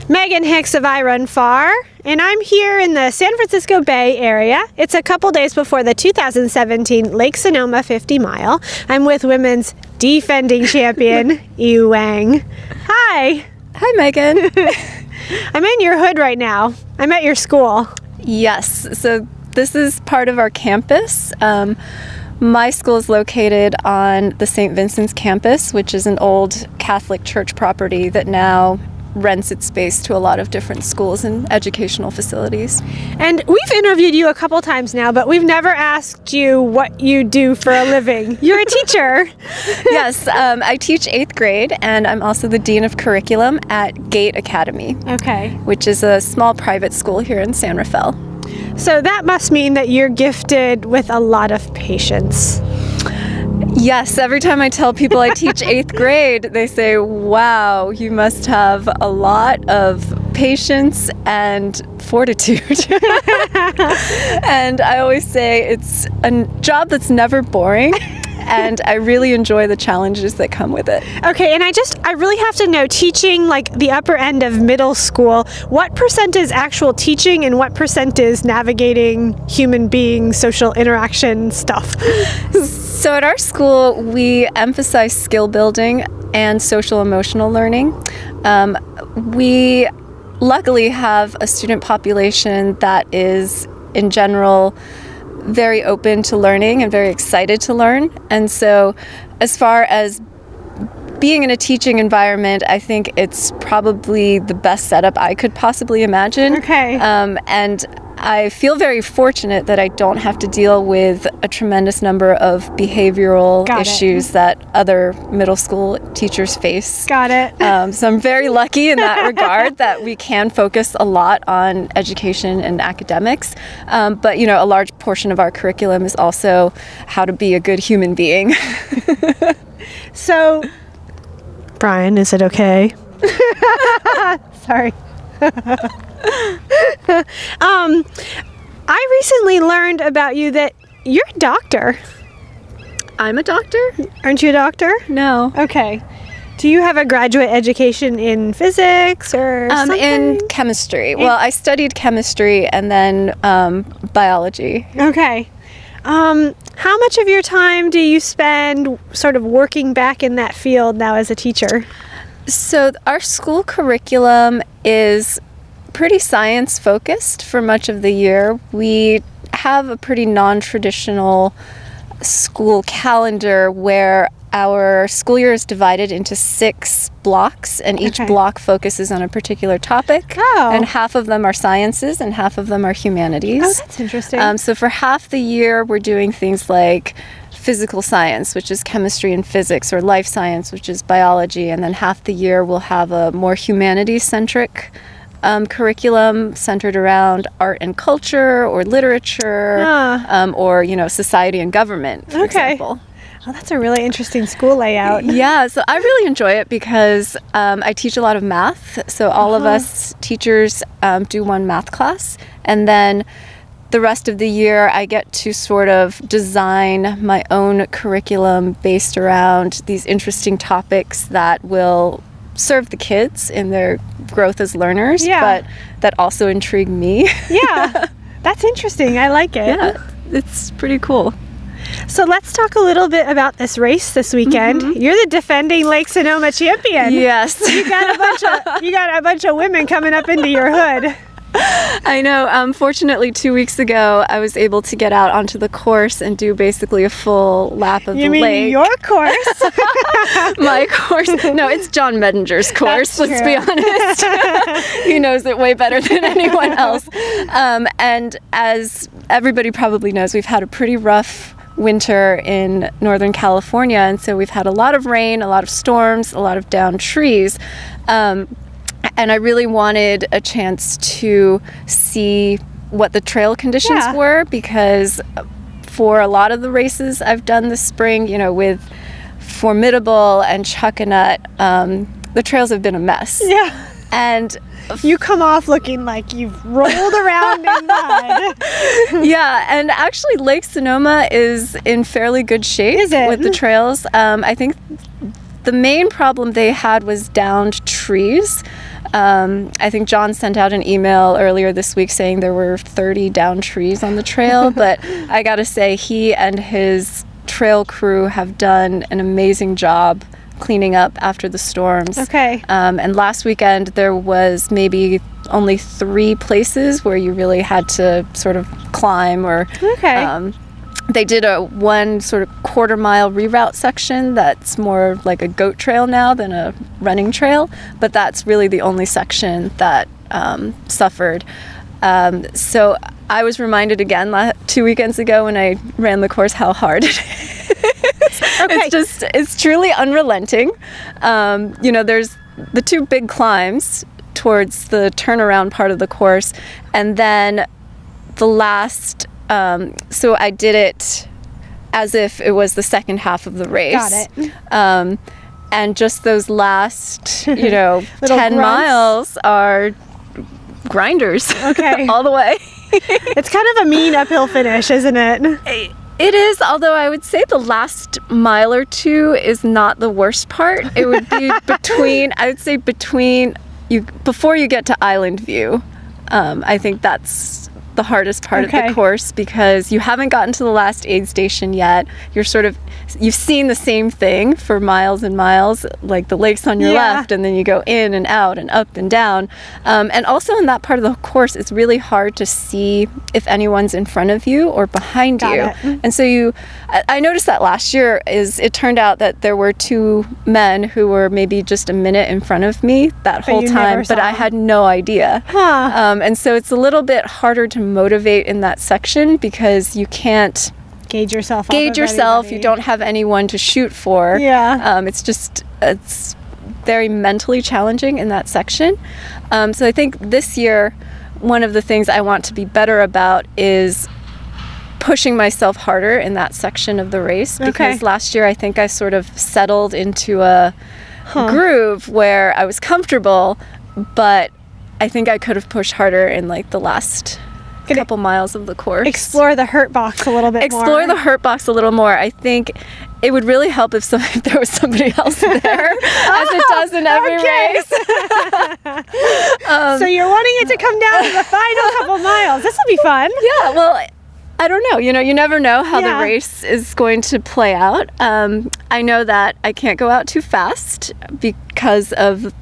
Megan Hicks of I Run Far, and I'm here in the San Francisco Bay Area. It's a couple days before the 2017 Lake Sonoma 50 mile. I'm with women's defending champion, YiOu Wang. Hi. Hi, Megan. I'm in your hood right now. I'm at your school. Yes, so this is part of our campus. My school is located on the St. Vincent's campus, which is an old Catholic church property that now rents its space to a lot of different schools and educational facilities. And we've interviewed you a couple times now, but we've never asked you what you do for a living. You're a teacher. Yes, I teach 8th grade, and I'm also the Dean of Curriculum at Gate Academy, which is a small private school here in San Rafael. So that must mean that you're gifted with a lot of patience. Yes, every time I tell people I teach 8th grade, they say, wow, you must have a lot of patience and fortitude. And I always say it's a job that's never boring, and I really enjoy the challenges that come with it. Okay, and I really have to know, teaching like the upper end of middle school, what % is actual teaching and what % is navigating human being social interaction stuff? So at our school, we emphasize skill building and social emotional learning. We luckily have a student population that is, in general, very open to learning and very excited to learn. And so as far as being in a teaching environment, I think it's probably the best setup I could possibly imagine. Okay. And I feel very fortunate that I don't have to deal with a tremendous number of behavioral issues that other middle school teachers face. Got it. So I'm very lucky in that regard that we can focus a lot on education and academics. But, you know, a large portion of our curriculum is also how to be a good human being. So, Brian, is it okay? Sorry. I recently learned about you that you're a doctor. I'm a doctor? Aren't you a doctor? No. Okay. Do you have a graduate education in physics or something? In chemistry. Well, I studied chemistry and then biology. Okay. How much of your time do you spend sort of working back in that field now as a teacher? So our school curriculum is pretty science focused for much of the year. We have a pretty non-traditional school calendar where our school year is divided into 6 blocks, and each block focuses on a particular topic. Oh. And half of them are sciences and half of them are humanities. Oh, that's interesting. So for half the year, we're doing things like physical science, which is chemistry and physics, or life science, which is biology, and then half the year we'll have a more humanities-centric curriculum centered around art and culture, or literature, or, you know, society and government, for example. Oh, that's a really interesting school layout. Yeah, so I really enjoy it because I teach a lot of math. So all of us teachers do one math class, and then the rest of the year I get to sort of design my own curriculum based around these interesting topics that will serve the kids in their growth as learners, but that also intrigue me. Yeah, that's interesting. I like it. Yeah, it's pretty cool. So let's talk a little bit about this race this weekend. You're the defending Lake Sonoma champion. Yes. You got a bunch of women coming up into your hood. I know. Fortunately, 2 weeks ago, I was able to get out onto the course and do basically a full lap of the lake. You mean your course? My course? No, it's John Medinger's course, let's be honest. He knows it way better than anyone else. And as everybody probably knows, we've had a pretty rough winter in Northern California, and so we've had a lot of rain, a lot of storms, a lot of downed trees. And I really wanted a chance to see what the trail conditions were, because for a lot of the races I've done this spring, you know, with Formidable and Chuckanut, the trails have been a mess. Yeah. And you come off looking like you've rolled around in mud. Yeah, and actually Lake Sonoma is in fairly good shape with the trails. I think the main problem they had was downed trees. I think John sent out an email earlier this week saying there were 30 downed trees on the trail, but I gotta say he and his trail crew have done an amazing job cleaning up after the storms. Okay. And last weekend there was maybe only 3 places where you really had to sort of climb or they did a one sort of quarter-mile reroute section that's more like a goat trail now than a running trail, but that's really the only section that suffered. So I was reminded again 2 weekends ago when I ran the course how hard it is. Okay. It's truly unrelenting. You know, there's the 2 big climbs towards the turnaround part of the course, and then the last so I did it as if it was the second half of the race. Got it. And just those last, you know, 10 grunts. miles are grinders. Okay. All the way. It's kind of a mean uphill finish, isn't it? It is, although I would say the last mile or 2 is not the worst part. It would be between you before you get to Island View. I think that's the hardest part of the course because you haven't gotten to the last aid station yet. You've seen the same thing for miles and miles, like the lakes on your left, and then you go in and out and up and down. And also in that part of the course, it's really hard to see if anyone's in front of you or behind you. And so I noticed that last year it turned out that there were 2 men who were maybe just a minute in front of me that whole time, but I had no idea. And so it's a little bit harder to motivate in that section because you can't gauge yourself. You don't have anyone to shoot for. It's very mentally challenging in that section. So I think this year one of the things I want to be better about is pushing myself harder in that section of the race because last year I think I sort of settled into a groove where I was comfortable, but I think I could have pushed harder in like the last couple miles of the course. Explore the hurt box a little bit more. Explore the hurt box a little more. I think it would really help if there was somebody else there, as it does in every race. So you're wanting it to come down to the final couple miles. This will be fun. Yeah, well, I don't know. You know, you never know how the race is going to play out. I know that I can't go out too fast because of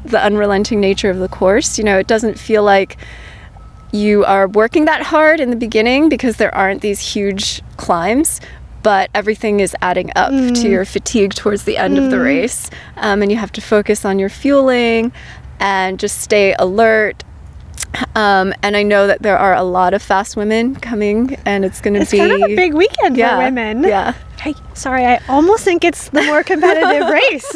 the unrelenting nature of the course. You know, it doesn't feel like you are working that hard in the beginning because there aren't these huge climbs, but everything is adding up to your fatigue towards the end of the race. And you have to focus on your fueling and just stay alert. And I know that there are a lot of fast women coming, and it's going to be kind of a big weekend for women. Yeah. Hey, sorry, I almost think it's the more competitive race.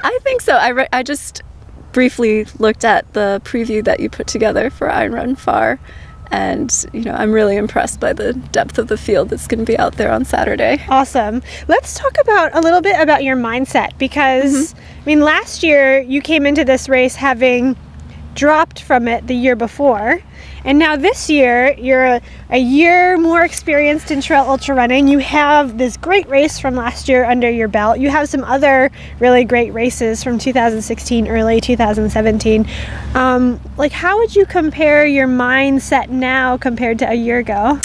I think so. I just briefly looked at the preview that you put together for Iron Run Far, and you know, I'm really impressed by the depth of the field that's going to be out there on Saturday. Awesome. Let's talk a little bit about your mindset, because I mean, last year you came into this race having dropped from it the year before, and now this year you're a year more experienced in trail ultra running. You have this great race from last year under your belt. You have some other really great races from 2016, early 2017. Like, how would you compare your mindset now compared to a year ago?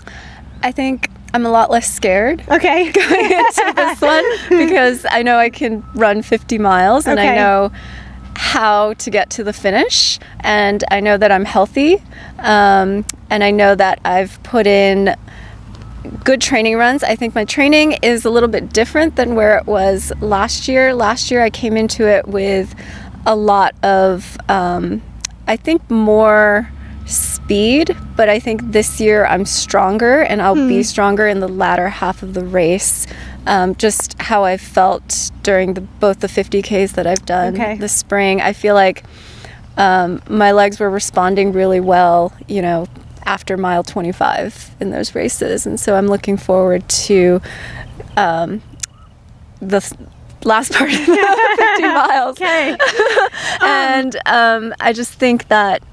I think I'm a lot less scared going into this one because I know I can run 50 miles and I know how to get to the finish, and I know that I'm healthy, and I know that I've put in good training runs. I think my training is a little bit different than where it was last year. Last year I came into it with a lot of I think more speed, but I think this year I'm stronger, and I'll be stronger in the latter half of the race. Just how I felt during both the 50Ks that I've done this spring. I feel like my legs were responding really well, you know, after mile 25 in those races. And so I'm looking forward to the last part of the 50 miles. Okay. And I just think that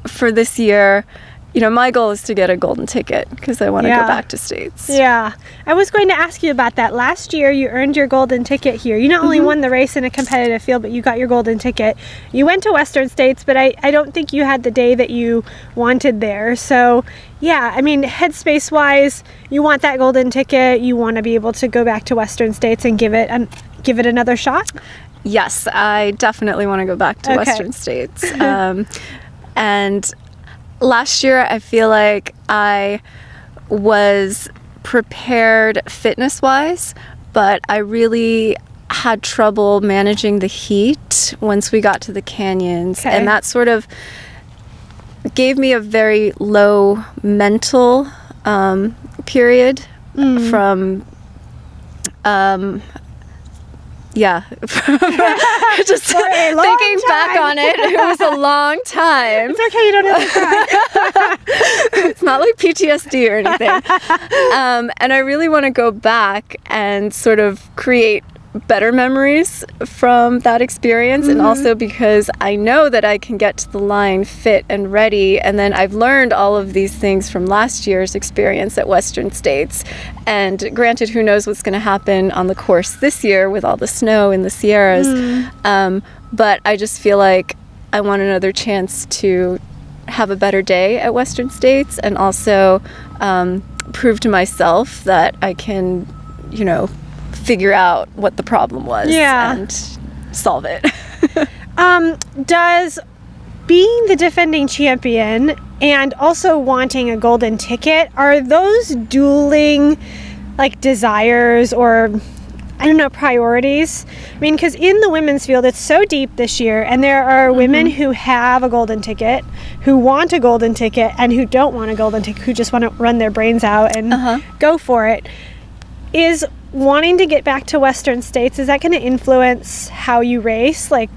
for this year, you know, my goal is to get a golden ticket because I want to go back to States. Yeah. I was going to ask you about that. Last year, you earned your golden ticket here. You not only won the race in a competitive field, but you got your golden ticket. You went to Western States, but I don't think you had the day that you wanted there. So, yeah, I mean, headspace-wise, you want that golden ticket. You want to be able to go back to Western States and give it another shot? Yes, I definitely want to go back to Western States. And last year, I feel like I was prepared fitness-wise, but I really had trouble managing the heat once we got to the canyons. And that sort of gave me a very low mental period from just thinking back on it, it was a long time. It's okay, you don't have to cry. It's not like PTSD or anything. And I really want to go back and sort of create better memories from that experience, and also because I know that I can get to the line fit and ready, and then I've learned all of these things from last year's experience at Western States. And granted, who knows what's going to happen on the course this year with all the snow in the Sierras, but I just feel like I want another chance to have a better day at Western States, and also prove to myself that I can, you know, figure out what the problem was and solve it. Does being the defending champion and also wanting a golden ticket, are those dueling like desires or, I don't know, priorities? I mean, because in the women's field, it's so deep this year, and there are women who have a golden ticket, who want a golden ticket, and who don't want a golden ticket, who just want to run their brains out and go for it. Is wanting to get back to Western States, is that going to influence how you race? Like,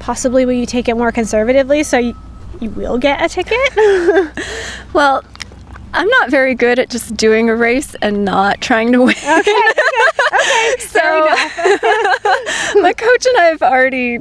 possibly will you take it more conservatively so you will get a ticket? Well, I'm not very good at just doing a race and not trying to win. Okay, so my coach and I have already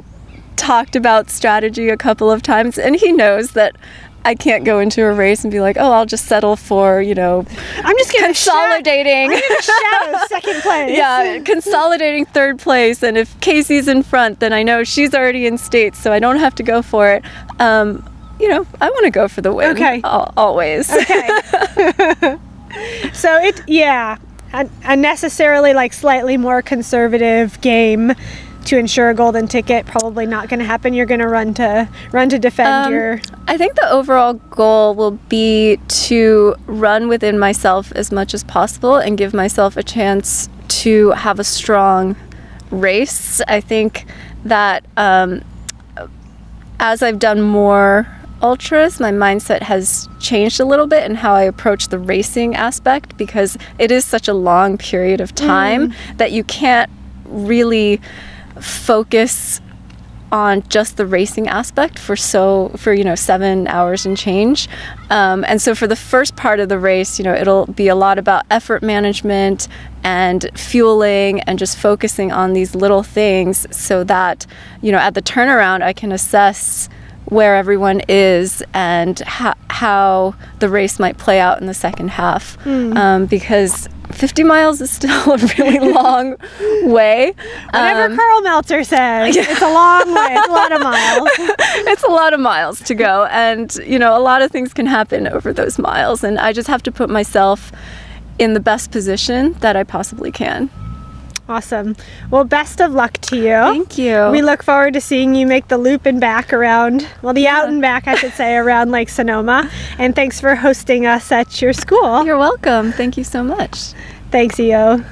talked about strategy a couple of times, and he knows that I can't go into a race and be like, oh, I'll just settle for, you know, I'm just consolidating. I'm gonna shadow second place. Yeah, consolidating third place. And if Casey's in front, then I know she's already in States, so I don't have to go for it. You know, I want to go for the win. Okay. Always. Okay. So a necessarily like slightly more conservative game to ensure a golden ticket, probably not going to happen. You're going to run to defend your... I think the overall goal will be to run within myself as much as possible and give myself a chance to have a strong race. I think that as I've done more ultras, my mindset has changed a little bit in how I approach the racing aspect, because it is such a long period of time that you can't really focus on just the racing aspect for 7 hours and change, and so for the first part of the race, you know, it'll be a lot about effort management and fueling and just focusing on these little things, so that, you know, at the turnaround I can assess where everyone is and how the race might play out in the second half, because 50 miles is still a really long way. Whatever Carl Meltzer says, it's a long way. It's a lot of miles. It's a lot of miles to go, and you know, a lot of things can happen over those miles, and I just have to put myself in the best position that I possibly can. Awesome. Well, best of luck to you. Thank you. We look forward to seeing you make the loop and back around, well, the out and back, I should say, around Lake Sonoma. And thanks for hosting us at your school. You're welcome. Thank you so much. Thanks, YiOu.